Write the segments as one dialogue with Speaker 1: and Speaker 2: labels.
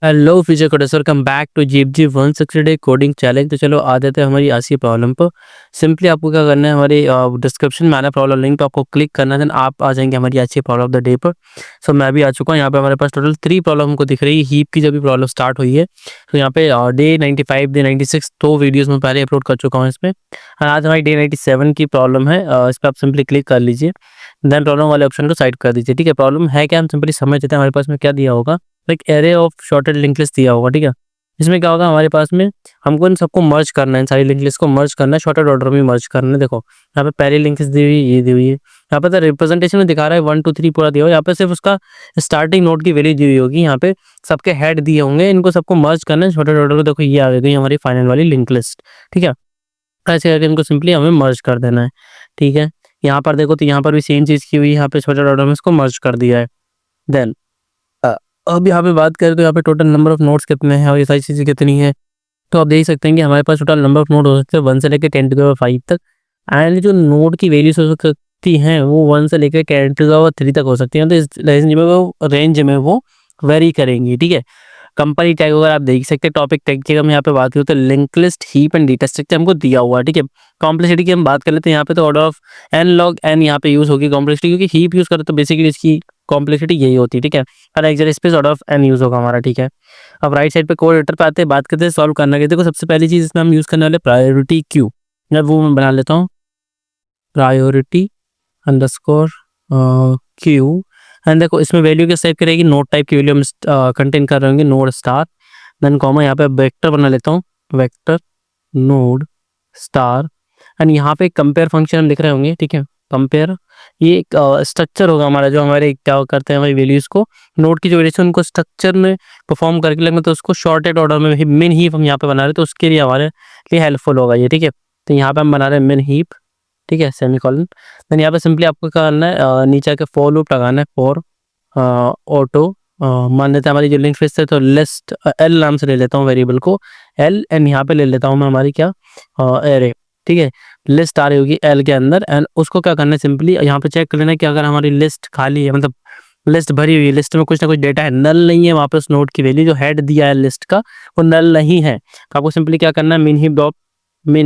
Speaker 1: Hello future coders, welcome back to GFG 160 day coding challenge. तो चलो आ जाते हैं हमारी आज की प्रॉब्लम पर। सिंपली आपको क्या करना है, हमारी डिस्क्रिप्शन में आना प्रॉब्लम लिंक पे आपको क्लिक करना है, देन आप आ जाएंगे हमारी आज की प्रॉब्लम ऑफ द डे पर। सो मैं भी आ चुका हूँ। यहाँ पे हमारे पास टोटल 3 प्रॉब्लम हमको दिख रही है। हीप की जब भी प्रॉब्लम स्टार्ट हुई है तो यहाँ पे डे 95 डे 96 2 वीडियोज़ में पहले अपलोड कर चुका हूँ इसमें। और आज हमारी डे 97 की प्रॉब्लम है। इस पर आप सिंपली क्लिक कर लीजिए, देन प्रॉब्लम वाले ऑप्शन को साइड कर दीजिए। ठीक है, प्रॉब्लम है क्या, हम सिंपली समझ लेते हैं। हमारे पास में क्या दिया होगा, एक array of shorted link list दिया होगा। ठीक है, इसमें क्या होगा, हमारे पास में हमको इन सबको मर्ज करना है, इन सारी लिंक लिस्ट को मर्ज करना है, शॉर्टेड ऑर्डर में मर्ज करना है। देखो यहाँ पे पहली लिंक लिस्ट दी हुई ये दी हुई है। यहाँ पे तो रिप्रेजेंटेशन में दिखा रहा है 1 2 3 पूरा दिया हुआ है। यहाँ पे सिर्फ उसका स्टार्टिंग नोड की वैल्यू दी हुई होगी। यहाँ पे सबके हेड दिए होंगे, इनको सबको मर्ज करना है शॉर्टेड ऑर्डर में। देखो ये आ गई हमारी फाइनल वाली लिंक लिस्ट। ठीक है, ऐसे करके इनको सिंपली हमें मर्ज कर देना है। ठीक है, यहाँ पर देखो तो यहाँ पर भी सेम चीज़ की हुई है। यहाँ पे शॉर्टेड ऑर्डर में इसको मर्ज कर दिया है। देन अब यहाँ पे बात करें तो यहाँ पे टोटल नंबर ऑफ नोड्स कितने हैं और ये सारी चीज़ें कितनी है। तो आप देख सकते हैं कि हमारे पास टोटल नंबर ऑफ नोड हो सकते हैं 1 से लेकर 10 टू द पावर 5 तक। एंड जो नोड की वैल्यूज हो सकती हैं वो 1 से लेकर 10 टू द पावर 3 तक हो सकती हैं। तो इस रेंज में वो वेरी करेंगी। ठीक है, कंपनी टैग वगैरह आप देख सकते हैं। टॉपिक टैग की हम यहाँ पे बात करें तो link list, heap and data structure हमको दिया हुआ है। ठीक है, कॉम्प्लेक्सिटी की हम बात कर लेते हैं। यहाँ पे तो order of N log N यहाँ पे यूज होगी कॉम्प्लेक्सिटी, क्योंकि हीप यूज करें तो बेसिकली इसकी कॉम्प्लेक्सिटी यही होती है। ठीक है, और extra space order of N use होगा हमारा। ठीक है, अब राइट साइड पे कोड एडिटर पे आते हैं, बात करते हैं सॉल्व करने की। देखो सबसे पहली चीज इसमें हम यूज करने वाले प्रायोरिटी क्यू, वो मैं बना लेता हूँ, प्रायोरिटी अंडरस्कोर क्यू। एंड देखो इसमें वैल्यू क्या सेव करेगी, नोड टाइप की वैल्यू हम कंटेन कर रहे होंगे, नोड स्टार। देन कॉमा यहाँ पे वेक्टर बना लेता हूँ, वेक्टर नोड स्टार। एंड यहाँ पे कंपेयर फंक्शन हम लिख रहे होंगे। ठीक है, कंपेयर ये एक स्ट्रक्चर होगा हमारा, जो हमारे क्या करते हैं हमारी वैल्यूज को, नोड की जो वैल्यूज उनको स्ट्रक्चर में परफॉर्म करके लगेंगे, तो उसको शॉर्टेड ऑर्डर में मिन हीप हम यहाँ पे बना रहे हैं, तो उसके लिए हमारे लिए हेल्पफुल होगा ये। ठीक है, तो यहाँ पे हम बना रहे हैं मिन हीप। ठीक है, सेमीकोलन। देन यहाँ पे सिंपली आपको क्या करना है, नीचे के फॉर लूप लगाना है, फॉर ऑटो। मान लेते हैं हमारी जो लिंक लिस्ट है तो लिस्ट एल नाम से ले लेता हूँ वेरिएबल को, एल। एंड यहाँ पे ले लेता हूँ मैं हमारी क्या, एरे। ठीक है, लिस्ट आ रही होगी एल के अंदर। एंड उसको क्या करना है, सिंपली यहाँ पे चेक कर लेना है कि अगर हमारी लिस्ट खाली है, मतलब लिस्ट भरी हुई है, लिस्ट में कुछ ना कुछ डेटा है, नल नहीं है, वहाँ पे उस नोड की वैल्यू जो हेड दिया है लिस्ट का वो नल नहीं है, तो आपको सिंपली क्या करना है, मिन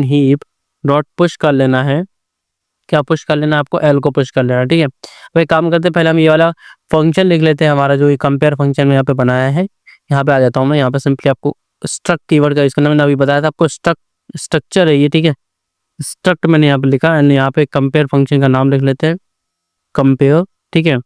Speaker 1: हीप डॉट पुश कर लेना है। क्या पुश कर लेना है आपको, एल को पुश कर लेना है। ठीक है, तो एक काम करते हैं, पहले हम ये वाला फंक्शन लिख लेते हैं, हमारा जो ये कंपेयर फंक्शन में यहाँ पे बनाया है। यहाँ पे आ जाता हूँ मैं, यहाँ पे सिंपली आपको स्ट्रक्ट कीवर्ड का इसका मैंने अभी बताया था आपको, स्ट्रक्चर है ये। ठीक है, स्ट्रक्ट मैंने यहाँ पे लिखा, एंड यहाँ पे कंपेयर फंक्शन का नाम लिख लेते हैं, कंपेयर। ठीक है,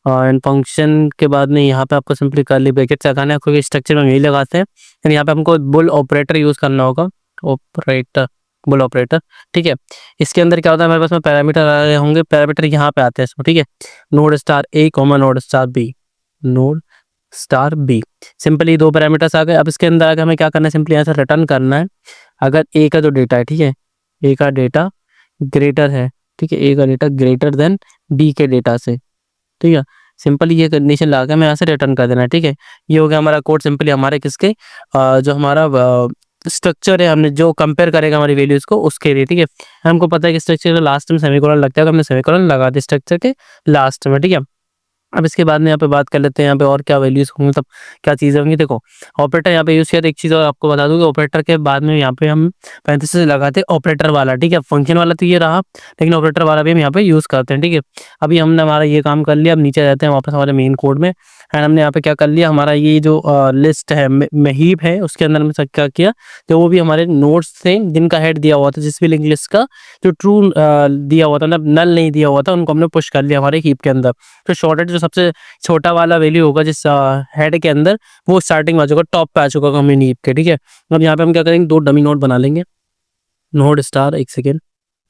Speaker 1: एंड फंक्शन के बाद में यहाँ पे आपको सिंपली कर्ली ब्रैकेट लगाना है, क्योंकि स्ट्रक्चर में यही लगाते हैं। एंड यहाँ पे हमको बुल ऑपरेटर यूज करना होगा, ऑपरेटर, बुल ऑपरेटर। ठीक है, इसके अंदर क्या होता है, हमारे पास में पैरामीटर आ रहे होंगे, पैरामीटर यहाँ पे आते हैं इसमें। ठीक है, node star A comma node star B, node star B. Simply 2 parameters आ गए। अब इसके अंदर आगे हमें क्या करना है, सिंपली यहाँ से रिटर्न करना है अगर ए का जो डेटा है, ठीक है, ए का डेटा ग्रेटर है। ठीक है, ए का डेटा ग्रेटर देन बी के डेटा से। ठीक है, सिंपली ये कंडीशन लगा के हमें यहाँ से रिटर्न कर देना है। ठीक है, ये हो गया हमारा कोड, सिंपली हमारे किसके, जो हमारा स्ट्रक्चर है, हमने जो कंपेयर करेगा हमारी वैल्यूज को उसके लिए। ठीक है, हमको पता है कि स्ट्रक्चर के लास्ट में सेमीकोलन लगता है, तो हमने सेमीकोलन लगा दिया स्ट्रक्चर के लास्ट में। ठीक है, अब इसके बाद में यहाँ पे बात कर लेते हैं, यहाँ पे और क्या वैल्यूज होंगी, मतलब क्या चीज़ें होंगी। देखो ऑपरेटर यहाँ पे यूज किया, तो एक चीज़ और आपको बता दूँ कि ऑपरेटर के बाद में यहाँ पे हम पैरेंथेसिस लगाते हैं ऑपरेटर वाला। ठीक है, फंक्शन वाला तो ये रहा, लेकिन ऑपरेटर वाला भी हम यहाँ पे यूज करते हैं। ठीक है, अभी हमने हमारा ये काम कर लिया। अब नीचे जाते हैं वापस हमारे मेन कोड में, एंड हमने यहाँ पे क्या कर लिया, हमारा ये जो लिस्ट है हीप है, उसके अंदर हमने क्या किया, तो वो भी हमारे नोट्स थे जिनका हेड दिया हुआ था, जिस भी लिंक लिस्ट का जो ट्रू दिया हुआ था, मतलब नल नहीं दिया हुआ था, उनको हमने पुश कर लिया हमारे हीप के अंदर। तो शॉर्टेड जो सबसे छोटा वाला वैल्यू होगा जिस हेड के अंदर, वो स्टार्टिंग में आ चुका, टॉप पे आ चुका कम्युनिटी हीप के। ठीक है, अब यहाँ पे हम क्या करेंगे, 2 डमी नोड बना लेंगे, नोड स्टार, एक सेकेंड,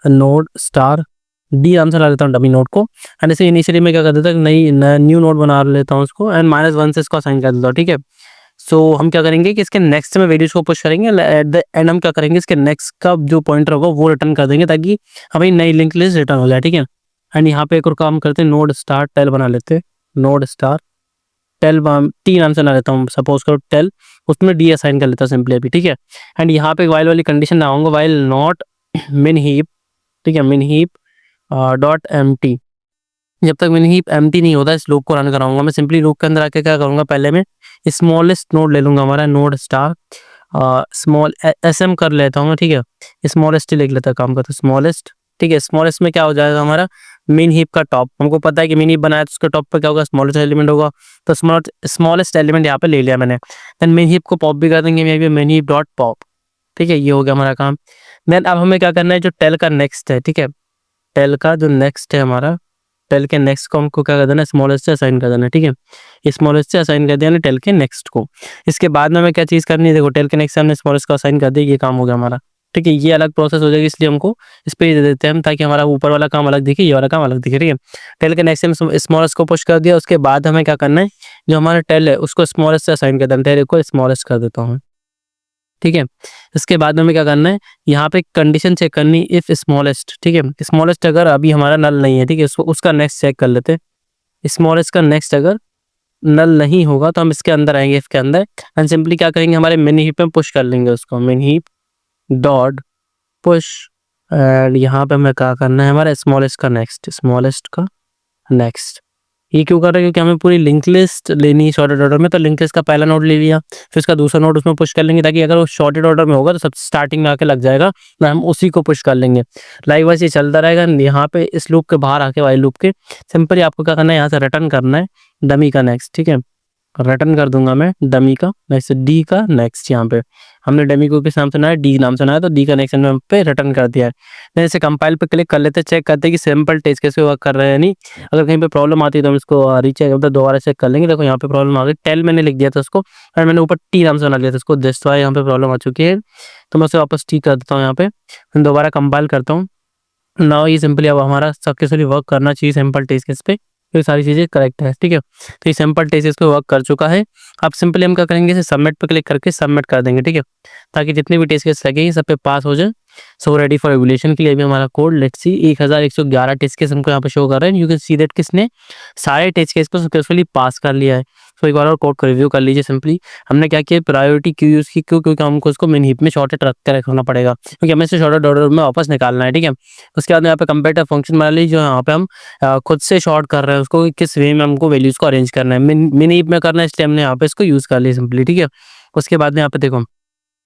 Speaker 1: नोड स्टार डी नाम से ला लेता हूँ डमी नोड को। एंड इसे इनिशियली मैं क्या कर देता हूँ, नई न्यू नोड बना लेता हूँ उसको, एंड -1 से इसको असाइन कर देता हूँ। ठीक है, सो हम क्या करेंगे कि इसके नेक्स्ट में वैल्यूज को पुश करेंगे, एट द एंड हम क्या करेंगे, इसके नेक्स्ट का जो पॉइंटर होगा वो रिटर्न कर देंगे, ताकि हमें नई लिंक लिस्ट रिटर्न हो जाए। ठीक है, एंड यहाँ पे एक और काम करते हैं, नोड स्टार टेल बना लेते हैं, नोड स्टार टेल टी नाम से ना लेता हूँ, सपोज करो टेल, उसमें डी असाइन कर लेता हूँ सिंपली अभी। ठीक है, एंड यहाँ पे वाइल वाली कंडीशन लगाऊंगा, वाइल नॉट मिन हीप। ठीक है, मिन हीप डॉट एम टी, जब तक मिन हीप एम टी नहीं होता इस लूप को रन कराऊंगा मैं। सिंपली लूप के अंदर आके क्या करूँगा, पहले मैं स्मॉलेस्ट नोड ले लूँगा, हमारा नोड स्टार स्मॉल एसएम कर लेता हूँ मैं, ठीक है। स्मॉलेस्ट ही लिख लेता काम का, तो स्मॉलेस्ट, ठीक है। स्मॉलेस्ट में क्या हो जाएगा हमारा मेन हीप का टॉप, हमको पता है कि मेन हीप बनाया तो उसके टॉप पे क्या होगा, स्मॉलेस्ट एलिमेंट होगा, तो स्मॉलेस्ट एलिमेंट यहाँ पे ले लिया मैंने। देन मेन हीप को पॉप भी कर देंगे, may be main heap dot pop, ठीक है। ये हो गया हमारा काम। देन अब हमें क्या करना है, जो टेल का नेक्स्ट है, ठीक है, टेल का जो नेक्स्ट है हमारा, टेल के नेक्स्ट को हमको क्या कर देना है, स्मॉलेस्ट से असाइन कर देना है, ठीक है। स्मॉलेस्ट से असाइन कर दिया ना टेल के नेक्स्ट को। इसके बाद में हमें क्या चीज़ करनी है, देखो टेल के नेक्स्ट से हमने स्मॉलेस्ट को असाइन कर दिया, ये काम हो गया हमारा, ठीक है। ये अलग प्रोसेस हो जाएगी, इसलिए हमको इस पे दे देते हैं हम, ताकि हमारा ऊपर वाला काम अलग दिखे, ये वाला काम अलग दिखे, ठीक है। टेल के नेक्स्ट से स्मॉलेस्ट को पुश कर दिया, उसके बाद हमें क्या करना है, जो हमारा टेल है उसको स्मॉलेस्ट से असाइन कर देना, टेल को स्मॉलेस्ट कर देता हूँ, ठीक है। इसके बाद में हमें क्या करना है, यहाँ पे कंडीशन चेक करनी, इफ स्मॉलेस्ट, ठीक है। स्मॉलेस्ट अगर अभी हमारा नल नहीं है, ठीक है, उसका नेक्स्ट चेक कर लेते हैं। स्मॉलेस्ट का नेक्स्ट अगर नल नहीं होगा तो हम इसके अंदर आएंगे, इसके अंदर एंड सिंपली क्या करेंगे, हमारे मिन हीप में पुश कर लेंगे उसको, मिन हीप डॉट पुश। एंड यहाँ पे हमें क्या करना है, हमारा स्मॉलेस्ट का नेक्स्ट, स्मॉलेस्ट का नेक्स्ट। ये क्यों कर रहे हैं, क्योंकि हमें पूरी लिंक लिस्ट लेनी है शॉर्टेड ऑर्डर में, तो लिंक लिस्ट का पहला नोड ले लिया, फिर उसका दूसरा नोड उसमें पुश कर लेंगे, ताकि अगर वो शॉर्टेड ऑर्डर में होगा तो सब स्टार्टिंग में आके लग जाएगा, ना हम उसी को पुश कर लेंगे। लाइकवाइज ये चलता रहेगा। यहाँ पे इस लूप के बाहर आके वाइल लूप के सिंपली आपको क्या करना है, यहाँ से रिटर्न करना है डमी का नेक्स्ट, ठीक है। रिटर्न कर दूंगा मैं डमी का नेक्स्ट, डी का नेक्स्ट। यहाँ पे हमने डमी को किस नाम से बनाया, डी नाम से बनाया, तो डी का नेक्स्ट हमने पे रिटर्न कर दिया है। then इसे कंपाइल पे क्लिक कर लेते हैं, चेक करते हैं कि सिंपल टेस्ट कैसे वर्क कर रहे हैं नहीं। अगर कहीं पे प्रॉब्लम आती है तो हम इसको रीचेक मतलब दोबारा चेक कर लेंगे। देखो यहाँ पे प्रॉब्लम आ गई, टेल मैंने लिख दिया था उसको और मैंने ऊपर टी नाम से बना लिया था उसको, जस्ट वाई यहाँ पे प्रॉब्लम आ चुकी है, तो मैं उसे वापस टी कर देता हूँ यहाँ पे, फिर दोबारा कंपाइल करता हूँ। नाउ ये सिंपली अब हमारा सक्सेसफुली वर्क करना चाहिए सिंपल टेस्ट केस पे, तो ये सारी चीज़ें करेक्ट है, ठीक है। तो ये सिंपल टेस्ट केस पे वर्क कर चुका है। अब सिंपली हम क्या करेंगे, इसे सबमिट पे क्लिक करके सबमिट कर देंगे, ठीक है, ताकि जितने भी टेस्ट केस लगे सब पे पास हो जाए। सो रेडी फॉर एवोल्यूशन के लिए भी हमारा code, let's see 1111 test case हमको यहाँ पे शो कर रहे हैं। यू कैन सी दैट किसने सारे टेस्ट केस को सक्सेसफुली पास कर लिया है। सो एक बार और कोड को रिव्यू कर लीजिए। सिंपली हमने क्या किया, प्रायोरिटी क्यों यूज़ की, क्यों, क्योंकि हमको उसको मेन हीप में शॉर्टेड रख के रखना पड़ेगा, क्योंकि हमें इसे शॉर्टेड ऑर्डर में वापस निकालना है, ठीक है। उसके बाद यहाँ पे कंपेरेटिव फंक्शन बना लीजिए, जो यहाँ पे हम खुद से शॉर्ट कर रहे हैं उसको, किस वे में हमको वैल्यूज़ को अरेंज करना है, मिन हीप में करना है, इसलिए हमने यहाँ पे इसको यूज़ कर लिया सिंपली, ठीक है। उसके बाद में यहाँ पे देखो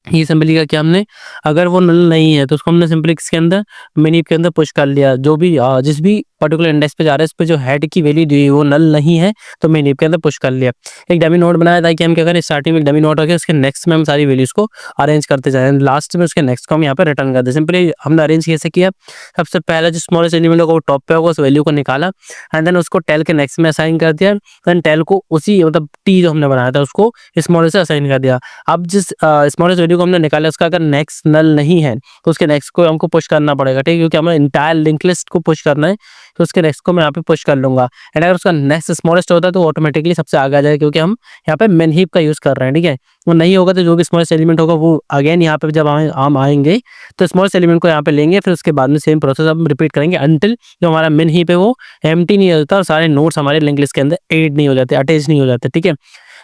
Speaker 1: ये सिंपली का क्या हमने, अगर वो नल नहीं है तो उसको हमने सिंपली इसके अंदर मिन हीप के अंदर पुश कर लिया, जो भी जिस भी पर्टिकुलर इंडेक्स पे जा रहा है इस पे जो हेड की वैल्यू दी है वो नल नहीं है, तो मिन हीप के अंदर पुश कर लिया। एक डमी नोड बनाया ताकि हम क्या करें, स्टार्टिंग में डमी नोड रखें, उसके नेक्स्ट में हम सारी वैल्यूज को अरेंज करते जाएं, लास्ट में उसके नेक्स्ट को हम यहाँ पे रिटर्न कर दें। सिंपली हमने अरेंज कैसे किया, सबसे पहला जो स्मॉलेस्ट एलिमेंट होगा वो टॉप पे होगा, उस वैल्यू को निकाला एंड देन उसको टेल के नेक्स्ट में असाइन कर दिया, देन टेल को उसी मतलब टी जो हमने बनाया था उसको स्मॉलेस्ट से असाइन कर दिया। अब जिस स्मॉलेस्ट वैल्यू को हमने निकाला उसका अगर नेक्स्ट नल नहीं है तो उसके नेक्स्ट को हमको पुश करना पड़ेगा, ठीक है, क्योंकि हमें इंटायर लिंक लिस्ट को पुश करना है, तो उसके नेक्स्ट को मैं यहाँ पे पुश कर लूंगा। एंड अगर उसका नेक्स्ट स्मॉलेस्ट होता है तो ऑटोमेटिकली सबसे आगे आ जाएगा, क्योंकि हम यहाँ पे मेन हीप का यूज कर रहे हैं, ठीक है। वो नहीं होगा तो जो भी स्मॉलेस्ट एलिमेंट होगा वो अगेन यहाँ पे जब हम आएंगे तो स्मॉलेस्ट एलिमेंट को यहाँ पे लेंगे, फिर उसके बाद में सेम प्रोसेस हम रिपीट करेंगे अंटिल जो हमारा मेन हीप है वो एम्प्टी नहीं होता और सारे नोट्स हमारे लिंक लिस्ट के अंदर ऐड नहीं हो जाते, अटैच नहीं हो जाते, ठीक है।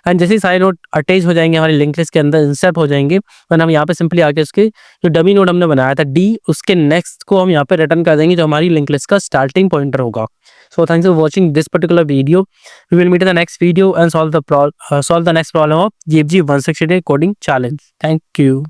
Speaker 1: एंड जैसे ही सारे नोड अटैच हो जाएंगे हमारे लिंक लिस्ट के अंदर इंसर्ट हो जाएंगे, और हम यहाँ पे सिंपली आके उसके जो डमी नोड हमने बनाया था डी, उसके नेक्स्ट को हम यहाँ पे रिटर्न कर देंगे जो हमारी लिंक लिस्ट का स्टार्टिंग पॉइंटर होगा। So thanks for watching this particular video, we will meet in the next video and solve the next problem of GFG 168 coding challenge. Thank you.